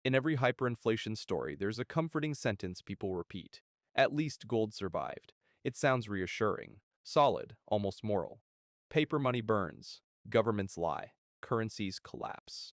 In every hyperinflation story, there's a comforting sentence people repeat. At least gold survived. It sounds reassuring, solid, almost moral. Paper money burns, governments lie, currencies collapse.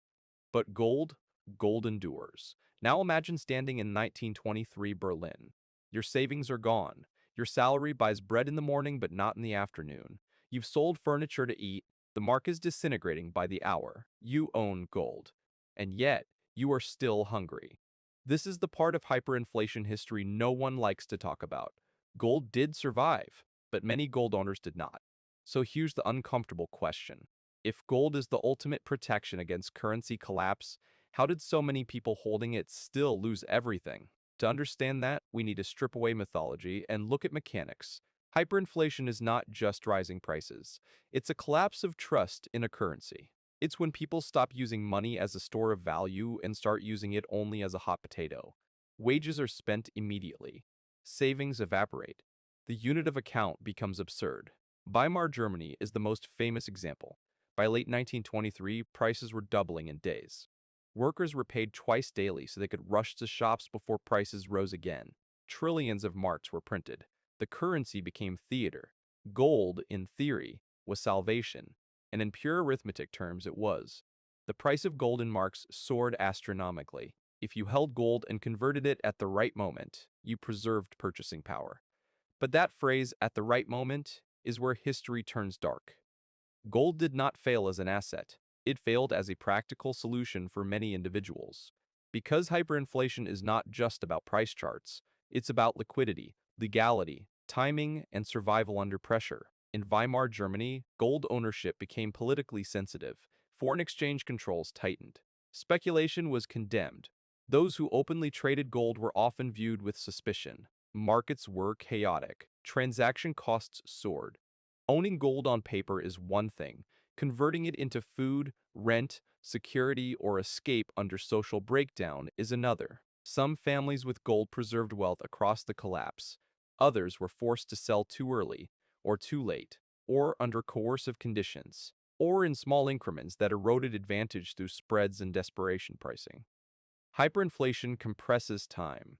But gold, gold endures. Now imagine standing in 1923 Berlin. Your savings are gone. Your salary buys bread in the morning but not in the afternoon. You've sold furniture to eat. The mark is disintegrating by the hour. You own gold. And yet, you are still hungry. This is the part of hyperinflation history no one likes to talk about. Gold did survive, but many gold owners did not. So here's the uncomfortable question. If gold is the ultimate protection against currency collapse, how did so many people holding it still lose everything? To understand that, we need to strip away mythology and look at mechanics. Hyperinflation is not just rising prices. It's a collapse of trust in a currency. It's when people stop using money as a store of value and start using it only as a hot potato. Wages are spent immediately. Savings evaporate. The unit of account becomes absurd. Weimar Germany is the most famous example. By late 1923, prices were doubling in days. Workers were paid twice daily so they could rush to shops before prices rose again. Trillions of marks were printed. The currency became theater. Gold, in theory, was salvation, and in pure arithmetic terms it was. The price of gold in marks soared astronomically. If you held gold and converted it at the right moment, you preserved purchasing power. But that phrase, at the right moment, is where history turns dark. Gold did not fail as an asset. It failed as a practical solution for many individuals. Because hyperinflation is not just about price charts, it's about liquidity, legality, timing, and survival under pressure. In Weimar Germany, gold ownership became politically sensitive. Foreign exchange controls tightened. Speculation was condemned. Those who openly traded gold were often viewed with suspicion. Markets were chaotic. Transaction costs soared. Owning gold on paper is one thing. Converting it into food, rent, security, or escape under social breakdown is another. Some families with gold preserved wealth across the collapse. Others were forced to sell too early, or too late, or under coercive conditions, or in small increments that eroded advantage through spreads and desperation pricing. Hyperinflation compresses time.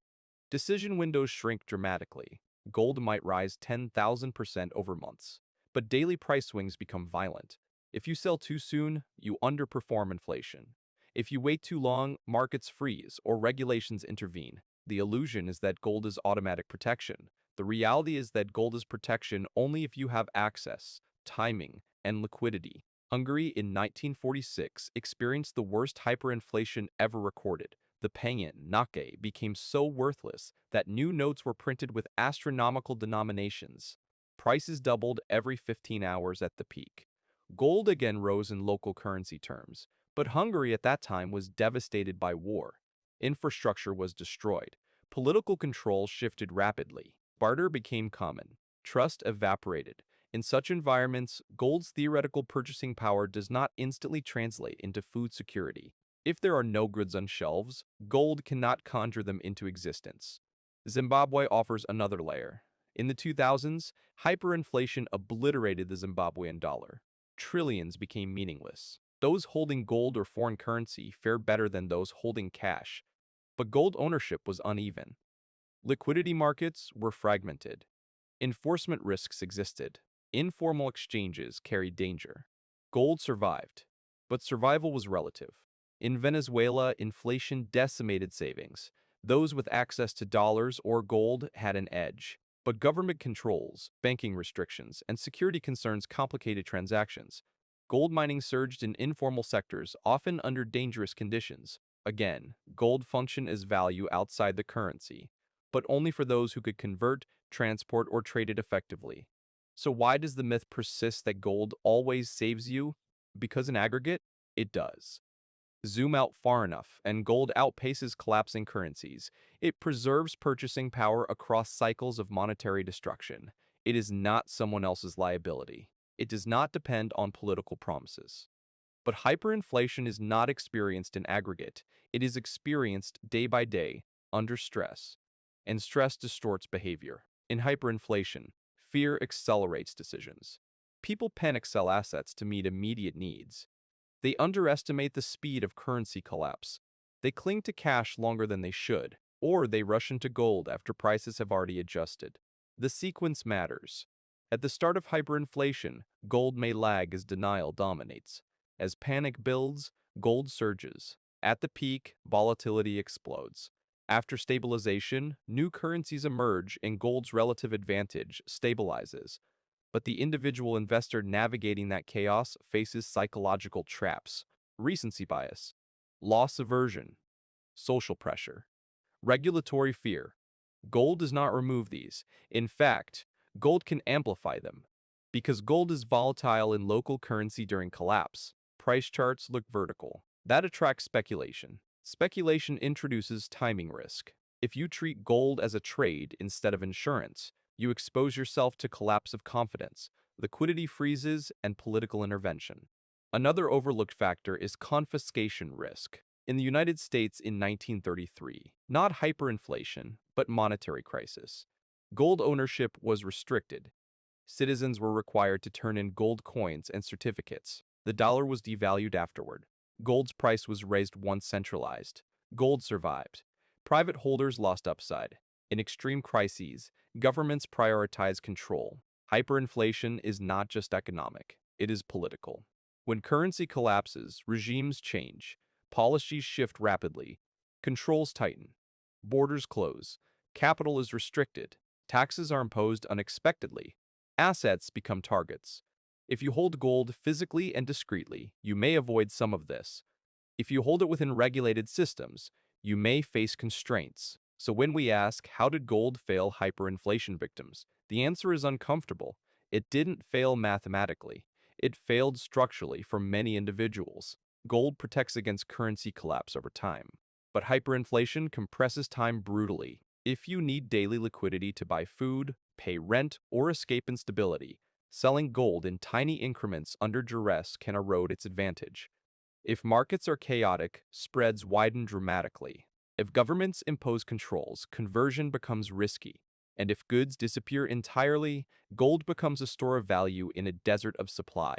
Decision windows shrink dramatically. Gold might rise 10,000% over months, but daily price swings become violent. If you sell too soon, you underperform inflation. If you wait too long, markets freeze or regulations intervene. The illusion is that gold is automatic protection. The reality is that gold is protection only if you have access, timing, and liquidity. Hungary in 1946 experienced the worst hyperinflation ever recorded. The pengen, nake, became so worthless that new notes were printed with astronomical denominations. Prices doubled every 15 hours at the peak. Gold again rose in local currency terms, but Hungary at that time was devastated by war. Infrastructure was destroyed. Political control shifted rapidly. Barter became common. Trust evaporated. In such environments, gold's theoretical purchasing power does not instantly translate into food security. If there are no goods on shelves, gold cannot conjure them into existence. Zimbabwe offers another layer. In the 2000s, hyperinflation obliterated the Zimbabwean dollar. Trillions became meaningless. Those holding gold or foreign currency fared better than those holding cash, but gold ownership was uneven. Liquidity markets were fragmented. Enforcement risks existed. Informal exchanges carried danger. Gold survived, but survival was relative. In Venezuela, inflation decimated savings. Those with access to dollars or gold had an edge. But government controls, banking restrictions, and security concerns complicated transactions. Gold mining surged in informal sectors, often under dangerous conditions. Again, gold functioned as value outside the currency, but only for those who could convert, transport, or trade it effectively. So why does the myth persist that gold always saves you? Because in aggregate, it does. Zoom out far enough, and gold outpaces collapsing currencies. It preserves purchasing power across cycles of monetary destruction. It is not someone else's liability. It does not depend on political promises. But hyperinflation is not experienced in aggregate. It is experienced day by day, under stress. And stress distorts behavior. In hyperinflation, fear accelerates decisions. People panic sell assets to meet immediate needs. They underestimate the speed of currency collapse. They cling to cash longer than they should, or they rush into gold after prices have already adjusted. The sequence matters. At the start of hyperinflation, gold may lag as denial dominates. As panic builds, gold surges. At the peak, volatility explodes. After stabilization, new currencies emerge and gold's relative advantage stabilizes. But the individual investor navigating that chaos faces psychological traps, recency bias, loss aversion, social pressure, regulatory fear. Gold does not remove these. In fact, gold can amplify them. Because gold is volatile in local currency during collapse, price charts look vertical. That attracts speculation. Speculation introduces timing risk. If you treat gold as a trade instead of insurance, you expose yourself to collapse of confidence, liquidity freezes, and political intervention. Another overlooked factor is confiscation risk. In the United States in 1933, not hyperinflation, but monetary crisis. Gold ownership was restricted. Citizens were required to turn in gold coins and certificates. The dollar was devalued afterward. Gold's price was raised once centralized. Gold survived. Private holders lost upside. In extreme crises, governments prioritize control. Hyperinflation is not just economic, it is political. When currency collapses, regimes change. Policies shift rapidly. Controls tighten. Borders close. Capital is restricted. Taxes are imposed unexpectedly. Assets become targets. If you hold gold physically and discreetly, you may avoid some of this. If you hold it within regulated systems, you may face constraints. So when we ask, how did gold fail hyperinflation victims? The answer is uncomfortable. It didn't fail mathematically. It failed structurally for many individuals. Gold protects against currency collapse over time. But hyperinflation compresses time brutally. If you need daily liquidity to buy food, pay rent, or escape instability, selling gold in tiny increments under duress can erode its advantage. If markets are chaotic, spreads widen dramatically. If governments impose controls, conversion becomes risky. And if goods disappear entirely, gold becomes a store of value in a desert of supply.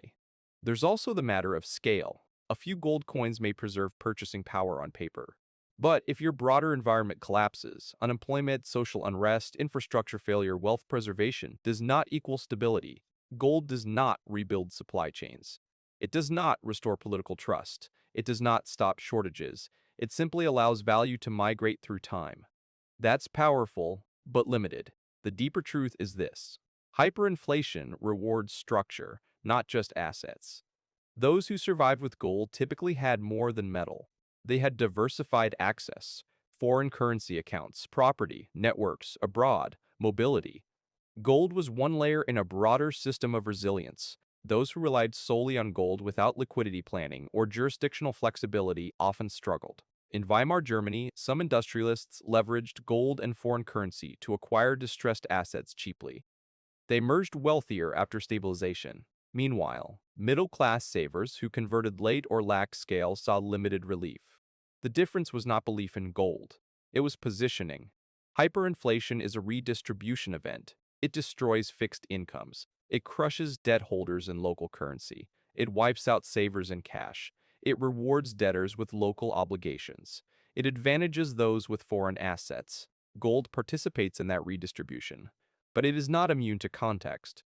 There's also the matter of scale. A few gold coins may preserve purchasing power on paper. But if your broader environment collapses, unemployment, social unrest, infrastructure failure, wealth preservation does not equal stability. Gold does not rebuild supply chains. It does not restore political trust. It does not stop shortages. It simply allows value to migrate through time. That's powerful, but limited. The deeper truth is this. Hyperinflation rewards structure, not just assets. Those who survived with gold typically had more than metal. They had diversified access, foreign currency accounts, property, networks, abroad, mobility. Gold was one layer in a broader system of resilience. Those who relied solely on gold without liquidity planning or jurisdictional flexibility often struggled. In Weimar Germany, some industrialists leveraged gold and foreign currency to acquire distressed assets cheaply. They emerged wealthier after stabilization. Meanwhile, middle-class savers who converted late or lacked scale saw limited relief. The difference was not belief in gold. It was positioning. Hyperinflation is a redistribution event. It destroys fixed incomes. It crushes debt holders in local currency. It wipes out savers in cash. It rewards debtors with local obligations. It advantages those with foreign assets. Gold participates in that redistribution, but it is not immune to context.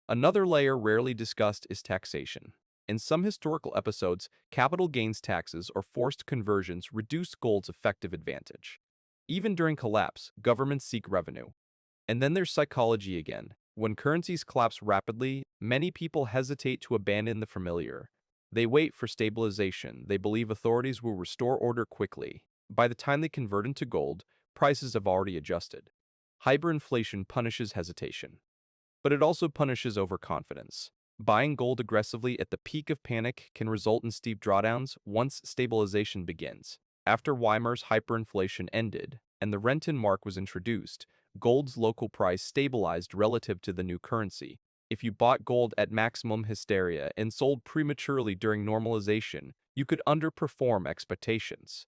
Another layer rarely discussed is taxation. In some historical episodes, capital gains taxes or forced conversions reduce gold's effective advantage. Even during collapse, governments seek revenue. And then there's psychology again. When currencies collapse rapidly, many people hesitate to abandon the familiar. They wait for stabilization. They believe authorities will restore order quickly. By the time they convert into gold, prices have already adjusted. Hyperinflation punishes hesitation, but it also punishes overconfidence. Buying gold aggressively at the peak of panic can result in steep drawdowns once stabilization begins. After Weimar's hyperinflation ended and the Rentenmark was introduced, gold's local price stabilized relative to the new currency. If you bought gold at maximum hysteria and sold prematurely during normalization, you could underperform expectations.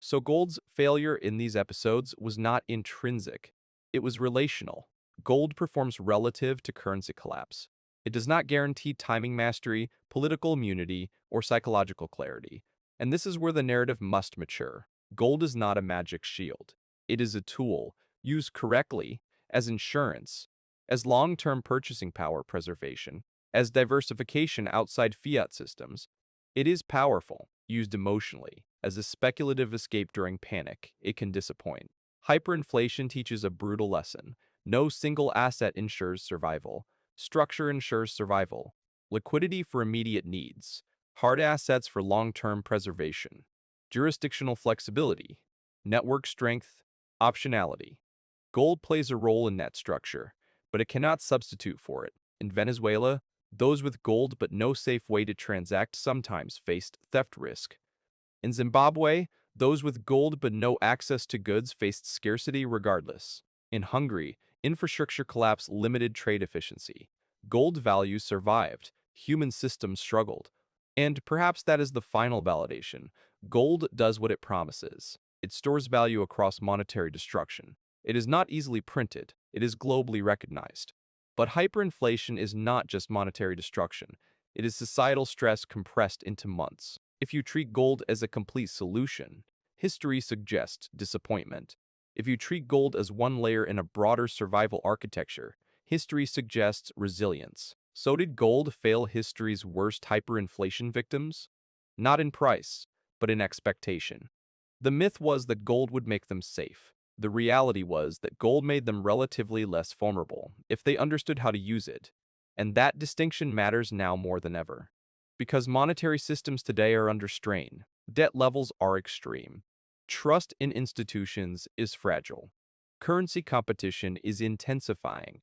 So gold's failure in these episodes was not intrinsic. It was relational. Gold performs relative to currency collapse. It does not guarantee timing mastery, political immunity, or psychological clarity. And this is where the narrative must mature. Gold is not a magic shield. It is a tool, used correctly, as insurance, as long-term purchasing power preservation, as diversification outside fiat systems. It is powerful, used emotionally, as a speculative escape during panic. It can disappoint. Hyperinflation teaches a brutal lesson. No single asset ensures survival. Structure ensures survival. Liquidity for immediate needs. Hard assets for long-term preservation. Jurisdictional flexibility. Network strength. Optionality. Gold plays a role in that structure, but it cannot substitute for it. In Venezuela, those with gold but no safe way to transact sometimes faced theft risk. In Zimbabwe, those with gold but no access to goods faced scarcity regardless. In Hungary, infrastructure collapse limited trade efficiency. Gold values survived, human systems struggled. And perhaps that is the final validation. Gold does what it promises. It stores value across monetary destruction. It is not easily printed. It is globally recognized. But hyperinflation is not just monetary destruction. It is societal stress compressed into months. If you treat gold as a complete solution, history suggests disappointment. If you treat gold as one layer in a broader survival architecture, history suggests resilience. So did gold fail history's worst hyperinflation victims? Not in price, but in expectation. The myth was that gold would make them safe. The reality was that gold made them relatively less vulnerable if they understood how to use it. And that distinction matters now more than ever. Because monetary systems today are under strain, debt levels are extreme, trust in institutions is fragile, currency competition is intensifying.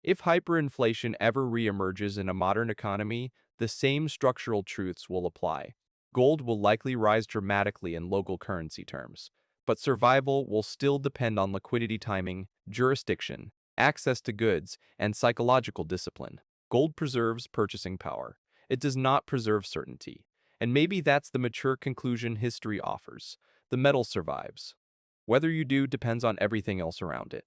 If hyperinflation ever reemerges in a modern economy, the same structural truths will apply. Gold will likely rise dramatically in local currency terms, but survival will still depend on liquidity timing, jurisdiction, access to goods, and psychological discipline. Gold preserves purchasing power. It does not preserve certainty. And maybe that's the mature conclusion history offers. The metal survives. Whether you do depends on everything else around it.